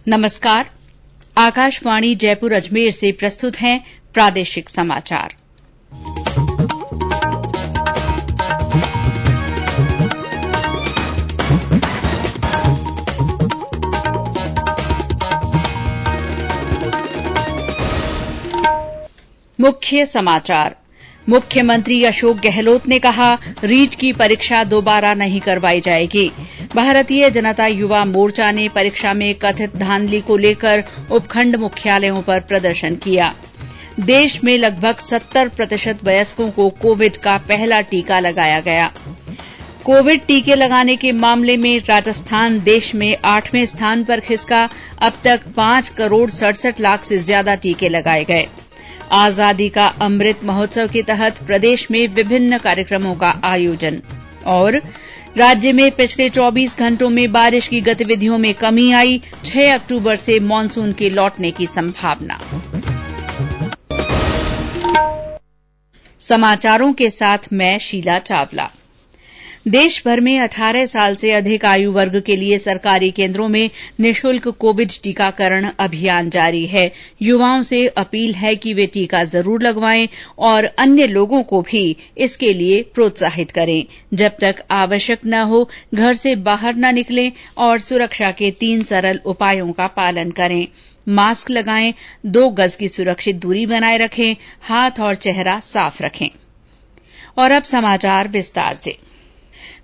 नमस्कार। आकाशवाणी जयपुर अजमेर से प्रस्तुत हैं प्रादेशिक समाचार। मुख्य समाचार। मुख्यमंत्री अशोक गहलोत ने कहा, रीट की परीक्षा दोबारा नहीं करवाई जाएगी। भारतीय जनता युवा मोर्चा ने परीक्षा में कथित धांधली को लेकर उपखंड मुख्यालयों पर प्रदर्शन किया। देश में लगभग 70% वयस्कों को कोविड का पहला टीका लगाया गया। कोविड टीके लगाने के मामले में राजस्थान देश में 8वें स्थान पर खिसका। अब तक 5 करोड़ 67 लाख से ज्यादा टीके लगाए गए। आजादी का अमृत महोत्सव के तहत प्रदेश में विभिन्न कार्यक्रमों का आयोजन। और राज्य में पिछले 24 घंटों में बारिश की गतिविधियों में कमी आई। 6 अक्टूबर से मानसून के लौटने की संभावना। समाचारों के साथ मैं शीला चावला। देश भर में 18 साल से अधिक आयु वर्ग के लिए सरकारी केन्द्रों में निःशुल्क कोविड टीकाकरण अभियान जारी है। युवाओं से अपील है कि वे टीका जरूर लगवाएं और अन्य लोगों को भी इसके लिए प्रोत्साहित करें। जब तक आवश्यक न हो, घर से बाहर न निकलें और सुरक्षा के 3 सरल उपायों का पालन करें। मास्क लगाएं, 2 गज की सुरक्षित दूरी बनाए रखें, हाथ और चेहरा साफ रखें। और अब समाचार विस्तार से।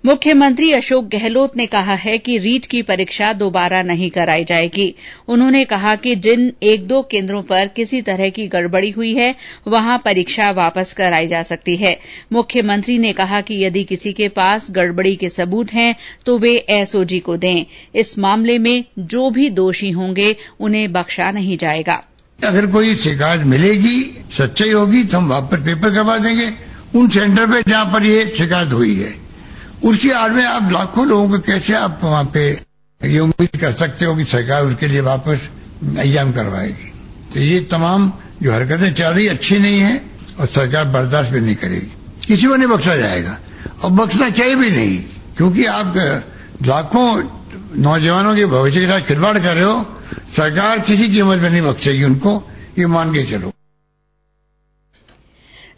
मुख्यमंत्री अशोक गहलोत ने कहा है कि रीट की परीक्षा दोबारा नहीं कराई जाएगी। उन्होंने कहा कि जिन 1-2 केन्द्रों पर किसी तरह की गड़बड़ी हुई है, वहां परीक्षा वापस कराई जा सकती है। मुख्यमंत्री ने कहा कि यदि किसी के पास गड़बड़ी के सबूत हैं तो वे एसओजी को दें। इस मामले में जो भी दोषी होंगे उन्हें बख्शा नहीं जाएगा। अगर कोई शिकायत मिलेगी, सच्चाई होगी तो हम वापस पेपर करवा देंगे उन सेंटर पे जहां पर ये शिकायत हुई है। उसकी आड़ में आप लाखों लोगों को कैसे आप वहां पे ये उम्मीद कर सकते हो कि सरकार उसके लिए वापस एग्जाम करवाएगी। तो ये तमाम जो हरकतें चल रही अच्छी नहीं है और सरकार बर्दाश्त भी नहीं करेगी। किसी को नहीं बख्शा जाएगा और बख्शना चाहिए भी नहीं, क्योंकि आप लाखों नौजवानों के भविष्य के साथ खिलवाड़ कर रहे हो। सरकार किसी कीमत में नहीं बख्शेगी उनको, ये मान के चलो।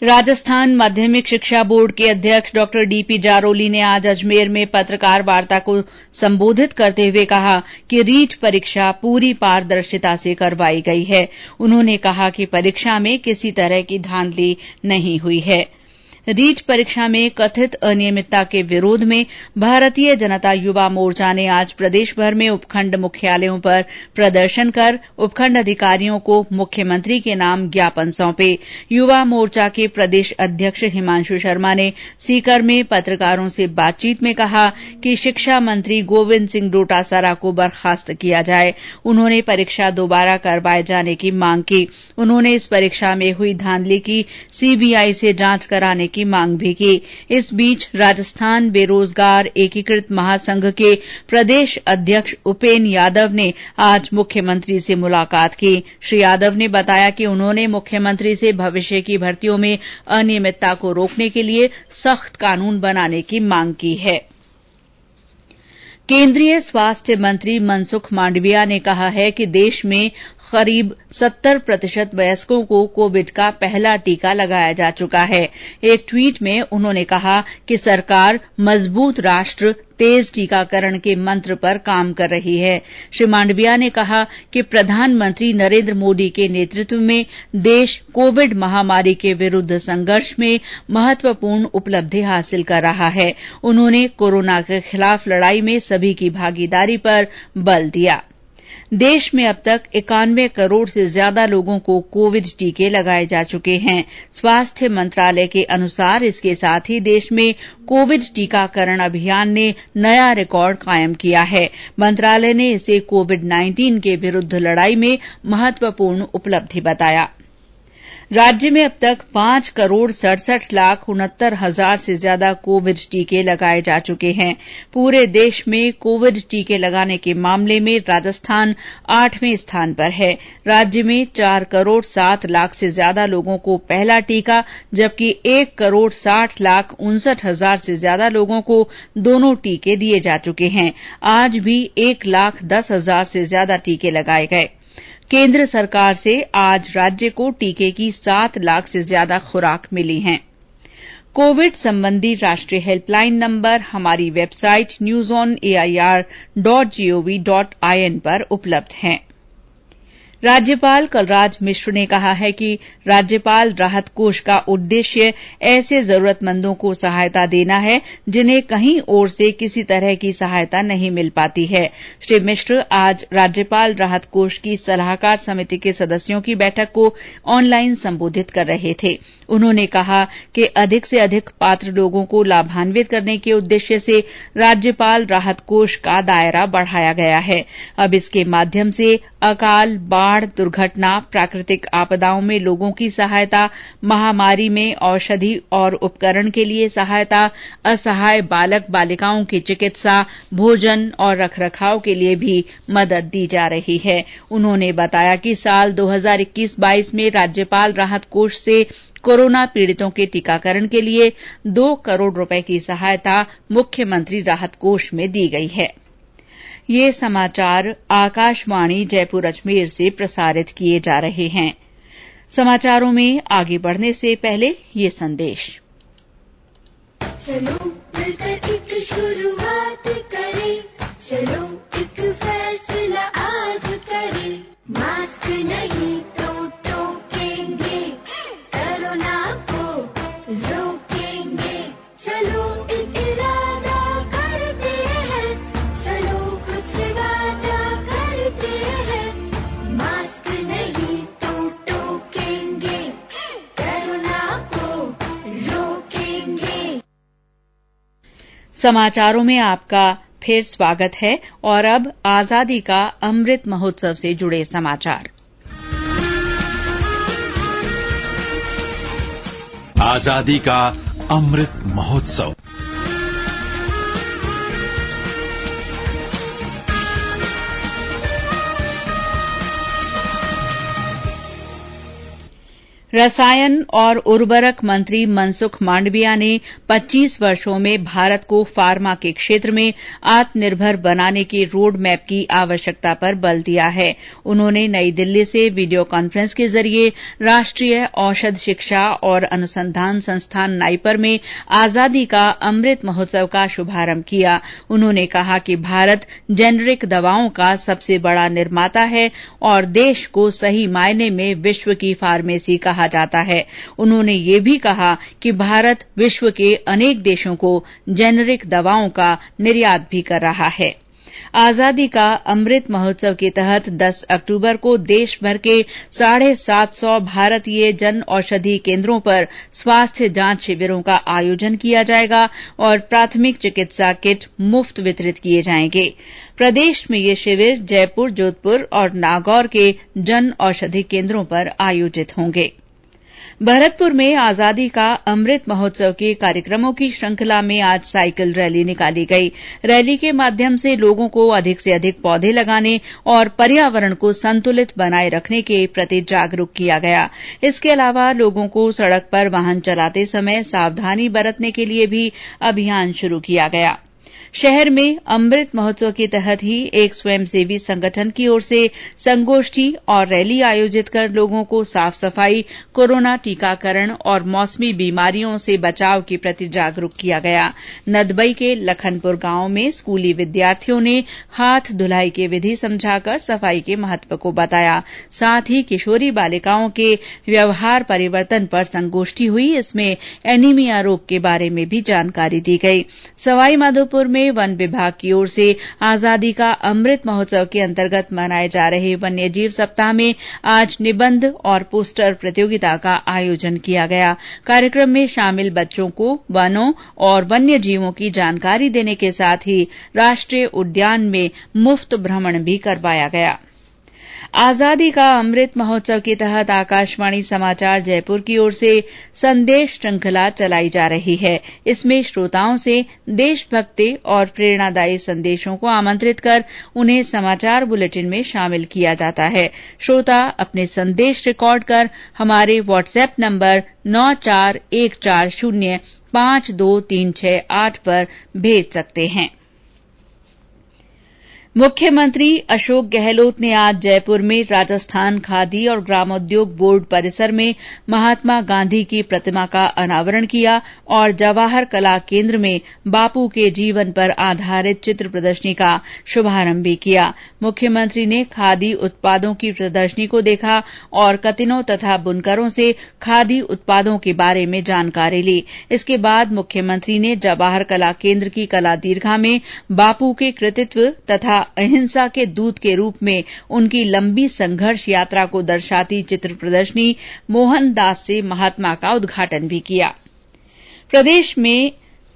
राजस्थान माध्यमिक शिक्षा बोर्ड के अध्यक्ष डॉ डीपी जारोली ने आज अजमेर में पत्रकार वार्ता को संबोधित करते हुए कहा कि रीट परीक्षा पूरी पारदर्शिता से करवाई गई है। उन्होंने कहा कि परीक्षा में किसी तरह की धांधली नहीं हुई है। रीट परीक्षा में कथित अनियमितता के विरोध में भारतीय जनता युवा मोर्चा ने आज प्रदेश भर में उपखंड मुख्यालयों पर प्रदर्शन कर उपखंड अधिकारियों को मुख्यमंत्री के नाम ज्ञापन सौंपे। युवा मोर्चा के प्रदेश अध्यक्ष हिमांशु शर्मा ने सीकर में पत्रकारों से बातचीत में कहा कि शिक्षा मंत्री गोविंद सिंह डोटासरा को बर्खास्त किया जाए। उन्होंने परीक्षा दोबारा करवाए जाने की मांग की। उन्होंने इस परीक्षा में हुई धांधली की सीबीआई से जांच कराने की मांग भी की। इस बीच राजस्थान बेरोजगार एकीकृत महासंघ के प्रदेश अध्यक्ष उपेन यादव ने आज मुख्यमंत्री से मुलाकात की। श्री यादव ने बताया कि उन्होंने मुख्यमंत्री से भविष्य की भर्तियों में अनियमितता को रोकने के लिए सख्त कानून बनाने की मांग की है। केंद्रीय स्वास्थ्य मंत्री मनसुख मांडविया ने कहा है कि देश में करीब 70% वयस्कों को कोविड का पहला टीका लगाया जा चुका है। एक ट्वीट में उन्होंने कहा कि सरकार मजबूत राष्ट्र तेज टीकाकरण के मंत्र पर काम कर रही है। श्री मांडविया ने कहा कि प्रधानमंत्री नरेंद्र मोदी के नेतृत्व में देश कोविड महामारी के विरुद्ध संघर्ष में महत्वपूर्ण उपलब्धि हासिल कर रहा है। उन्होंने कोरोना के खिलाफ लड़ाई में सभी की भागीदारी पर बल दिया। देश में अब तक 91 करोड़ से ज्यादा लोगों को कोविड टीके लगाए जा चुके हैं। स्वास्थ्य मंत्रालय के अनुसार इसके साथ ही देश में कोविड टीकाकरण अभियान ने नया रिकॉर्ड कायम किया है। मंत्रालय ने इसे कोविड-19 के विरुद्ध लड़ाई में महत्वपूर्ण उपलब्धि बताया। राज्य में अब तक 5,67,69,हजार से ज्यादा कोविड टीके लगाए जा चुके हैं। पूरे देश में कोविड टीके लगाने के मामले में राजस्थान 8वें स्थान पर है। राज्य में 4,07,00,000 से ज्यादा लोगों को पहला टीका, जबकि 1,60,59,000 से ज्यादा लोगों को दोनों टीके दिए जा चुके हैं। आज भी 1,10,000 से ज्यादा टीके लगाए गए। केंद्र सरकार से आज राज्य को टीके की 7 लाख से ज्यादा खुराक मिली हैं। कोविड संबंधी राष्ट्रीय हेल्पलाइन नंबर हमारी वेबसाइट newsonair.gov.in पर उपलब्ध हैं। राज्यपाल कलराज मिश्र ने कहा है कि राज्यपाल राहत कोष का उद्देश्य ऐसे जरूरतमंदों को सहायता देना है जिन्हें कहीं और से किसी तरह की सहायता नहीं मिल पाती है। श्री मिश्र आज राज्यपाल राहत कोष की सलाहकार समिति के सदस्यों की बैठक को ऑनलाइन संबोधित कर रहे थे। उन्होंने कहा कि अधिक से अधिक पात्र लोगों को लाभान्वित करने के उद्देश्य से राज्यपाल राहत कोष का दायरा बढ़ाया गया है। अब इसके माध्यम से अकाल, बाढ़, दुर्घटना, प्राकृतिक आपदाओं में लोगों की सहायता, महामारी में औषधि और उपकरण के लिए सहायता, असहाय बालक बालिकाओं की चिकित्सा, भोजन और रखरखाव के लिए भी मदद दी जा रही है। उन्होंने बताया कि साल 2021-22 में राज्यपाल राहत कोष से कोरोना पीड़ितों के टीकाकरण के लिए 2 करोड़ रुपए की सहायता मुख्यमंत्री राहत कोष में दी गई है। ये समाचार आकाशवाणी जयपुर अजमेर से प्रसारित किए जा रहे हैं। समाचारों में आगे बढ़ने से पहले ये संदेश। चलो मिलकर एक शुरुआत करें, चलो एक फैसला आज करें, मास्क नहीं तो टोकेंगे, कोरोना को रोकेंगे, चलो एक इरादा करते हैं, चलो कुछ वादा करते हैं, मास्क नहीं तो टोकेंगे, कोरोना को रोकेंगे। समाचारों में आपका फिर स्वागत है और अब आजादी का अमृत महोत्सव से जुड़े समाचार। आजादी का अमृत महोत्सव। रसायन और उर्वरक मंत्री मनसुख मांडविया ने 25 वर्षों में भारत को फार्मा के क्षेत्र में आत्मनिर्भर बनाने के रोड मैप की आवश्यकता पर बल दिया है। उन्होंने नई दिल्ली से वीडियो कॉन्फ्रेंस के जरिए राष्ट्रीय औषध शिक्षा और अनुसंधान संस्थान नाइपर में आजादी का अमृत महोत्सव का शुभारंभ किया। उन्होंने कहा कि भारत जेनेरिक दवाओं का सबसे बड़ा निर्माता है और देश को सही मायने में विश्व की फार्मेसी कहा जाता है। उन्होंने ये भी कहा कि भारत विश्व के अनेक देशों को जेनेरिक दवाओं का निर्यात भी कर रहा है। आजादी का अमृत महोत्सव के तहत 10 अक्टूबर को देश भर के 750 भारतीय जन औषधि केंद्रों पर स्वास्थ्य जांच शिविरों का आयोजन किया जाएगा और प्राथमिक चिकित्सा किट मुफ्त वितरित किए जाएंगे। प्रदेश में ये शिविर जयपुर, जोधपुर और नागौर के जन औषधि केंद्रों पर आयोजित होंगे। भरतपुर में आजादी का अमृत महोत्सव के कार्यक्रमों की श्रृंखला में आज साइकिल रैली निकाली गई। रैली के माध्यम से लोगों को अधिक से अधिक पौधे लगाने और पर्यावरण को संतुलित बनाए रखने के प्रति जागरूक किया गया। इसके अलावा लोगों को सड़क पर वाहन चलाते समय सावधानी बरतने के लिए भी अभियान शुरू किया गया। शहर में अमृत महोत्सव के तहत ही एक स्वयंसेवी संगठन की ओर से संगोष्ठी और रैली आयोजित कर लोगों को साफ सफाई, कोरोना टीकाकरण और मौसमी बीमारियों से बचाव के प्रति जागरूक किया गया। नदबई के लखनपुर गांव में स्कूली विद्यार्थियों ने हाथ धुलाई की विधि समझाकर सफाई के महत्व को बताया। साथ ही किशोरी बालिकाओं के व्यवहार परिवर्तन पर संगोष्ठी हुई। इसमें एनीमिया रोग के बारे में भी जानकारी दी गई। सवाईमाधोपुर में वन विभाग की ओर से आजादी का अमृत महोत्सव के अंतर्गत मनाए जा रहे वन्य जीव सप्ताह में आज निबंध और पोस्टर प्रतियोगिता का आयोजन किया गया। कार्यक्रम में शामिल बच्चों को वनों और वन्य जीवों की जानकारी देने के साथ ही राष्ट्रीय उद्यान में मुफ्त भ्रमण भी करवाया गया। आजादी का अमृत महोत्सव के तहत आकाशवाणी समाचार जयपुर की ओर से संदेश श्रृंखला चलाई जा रही है। इसमें श्रोताओं से देशभक्ति और प्रेरणादायी संदेशों को आमंत्रित कर उन्हें समाचार बुलेटिन में शामिल किया जाता है। श्रोता अपने संदेश रिकॉर्ड कर हमारे व्हाट्सएप नंबर 9414052368 पर भेज सकते हैं। मुख्यमंत्री अशोक गहलोत ने आज जयपुर में राजस्थान खादी और ग्रामोद्योग बोर्ड परिसर में महात्मा गांधी की प्रतिमा का अनावरण किया और जवाहर कला केन्द्र में बापू के जीवन पर आधारित चित्र प्रदर्शनी का शुभारंभ भी किया। मुख्यमंत्री ने खादी उत्पादों की प्रदर्शनी को देखा और कतिनों तथा बुनकरों से खादी उत्पादों के बारे में जानकारी ली। इसके बाद मुख्यमंत्री ने जवाहर कला केन्द्र की कला दीर्घा में बापू के कृतित्व तथा अहिंसा के दूत के रूप में उनकी लंबी संघर्ष यात्रा को दर्शाती चित्र प्रदर्शनी मोहनदास से महात्मा का उद्घाटन भी किया। प्रदेश में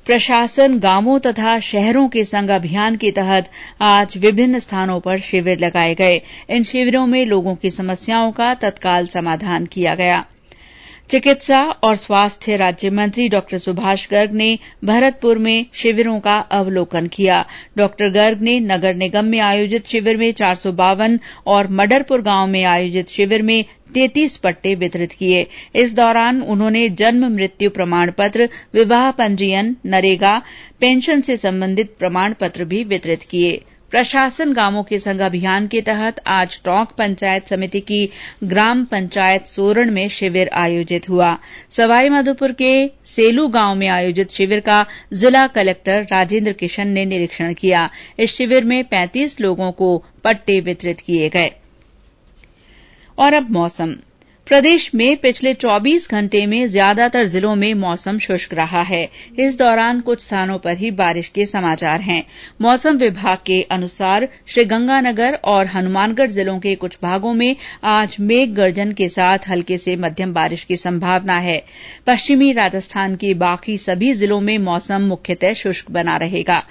प्रशासन गांवों तथा शहरों के संग अभियान के तहत आज विभिन्न स्थानों पर शिविर लगाए गए। इन शिविरों में लोगों की समस्याओं का तत्काल समाधान किया गया। चिकित्सा और स्वास्थ्य राज्य मंत्री डॉ सुभाष गर्ग ने भरतपुर में शिविरों का अवलोकन किया। डॉ गर्ग ने नगर निगम में आयोजित शिविर में 452 और मडरपुर गांव में आयोजित शिविर में 33 पट्टे वितरित किए। इस दौरान उन्होंने जन्म मृत्यु प्रमाण पत्र, विवाह पंजीयन, नरेगा, पेंशन से संबंधित प्रमाण पत्र भी वितरित किए। प्रशासन गांवों के संग अभियान के तहत आज टोंक पंचायत समिति की ग्राम पंचायत सोरण में शिविर आयोजित हुआ। सवाईमाधोपुर के सेलू गांव में आयोजित शिविर का जिला कलेक्टर राजेंद्र किशन ने निरीक्षण किया। इस शिविर में 35 लोगों को पट्टे वितरित किए गए। और अब मौसम। प्रदेश में पिछले 24 घंटे में ज्यादातर जिलों में मौसम शुष्क रहा है। इस दौरान कुछ स्थानों पर ही बारिश के समाचार हैं। मौसम विभाग के अनुसार श्रीगंगानगर और हनुमानगढ़ जिलों के कुछ भागों में आज मेघ गर्जन के साथ हल्के से मध्यम बारिश की संभावना है। पश्चिमी राजस्थान के बाकी सभी जिलों में मौसम मुख्यतः शुष्क बना रहेगा।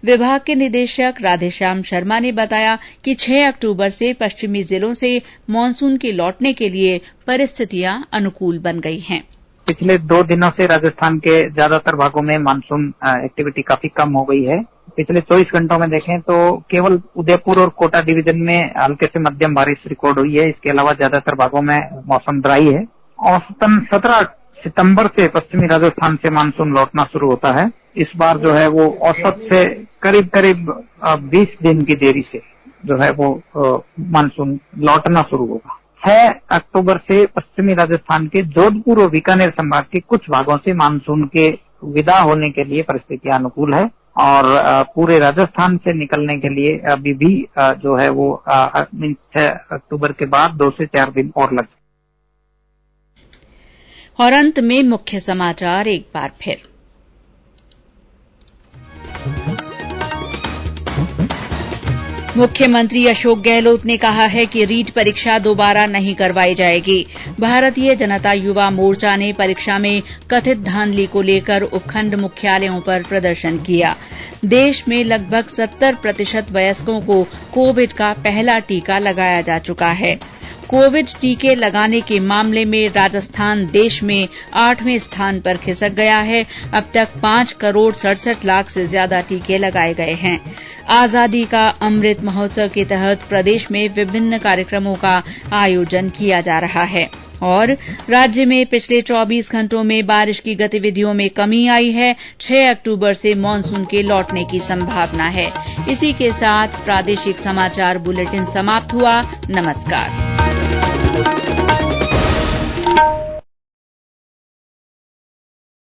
विभाग के निदेशक राधेश्याम शर्मा ने बताया कि 6 अक्टूबर से पश्चिमी जिलों से मानसून के लौटने के लिए परिस्थितियां अनुकूल बन गई हैं। पिछले 2 दिनों से राजस्थान के ज्यादातर भागों में मानसून एक्टिविटी काफी कम हो गई है। पिछले 24 घंटों में देखें तो केवल उदयपुर और कोटा डिवीजन में हल्के से मध्यम बारिश रिकॉर्ड हुई है। इसके अलावा ज्यादातर भागों में मौसम ड्राई है। औसतन 17 सितंबर से पश्चिमी राजस्थान से मानसून लौटना शुरू होता है। इस बार जो है वो औसत से करीब 20 दिन की देरी से जो है वो मानसून लौटना शुरू होगा। 6 अक्टूबर से पश्चिमी राजस्थान के जोधपुर और बीकानेर संभाग के कुछ भागों से मानसून के विदा होने के लिए परिस्थितियां अनुकूल है और पूरे राजस्थान से निकलने के लिए अभी भी जो है वो 6 अक्टूबर के बाद 2 से 4 दिन और लग सकते। और अंत में मुख्य समाचार एक बार फिर। मुख्यमंत्री अशोक गहलोत ने कहा है कि रीट परीक्षा दोबारा नहीं करवाई जाएगी। भारतीय जनता युवा मोर्चा ने परीक्षा में कथित धांधली को लेकर उपखंड मुख्यालयों पर प्रदर्शन किया। देश में लगभग 70% वयस्कों को कोविड का पहला टीका लगाया जा चुका है। कोविड टीके लगाने के मामले में राजस्थान देश में 8वें स्थान पर खिसक गया है। अब तक 5 करोड़ 67 लाख से ज्यादा टीके लगाए गए हैं। आजादी का अमृत महोत्सव के तहत प्रदेश में विभिन्न कार्यक्रमों का आयोजन किया जा रहा है। और राज्य में पिछले 24 घंटों में बारिश की गतिविधियों में कमी आई है। 6 अक्टूबर से मानसून के लौटने की संभावना है। इसी के साथ प्रादेशिक समाचार बुलेटिन समाप्त हुआ। नमस्कार।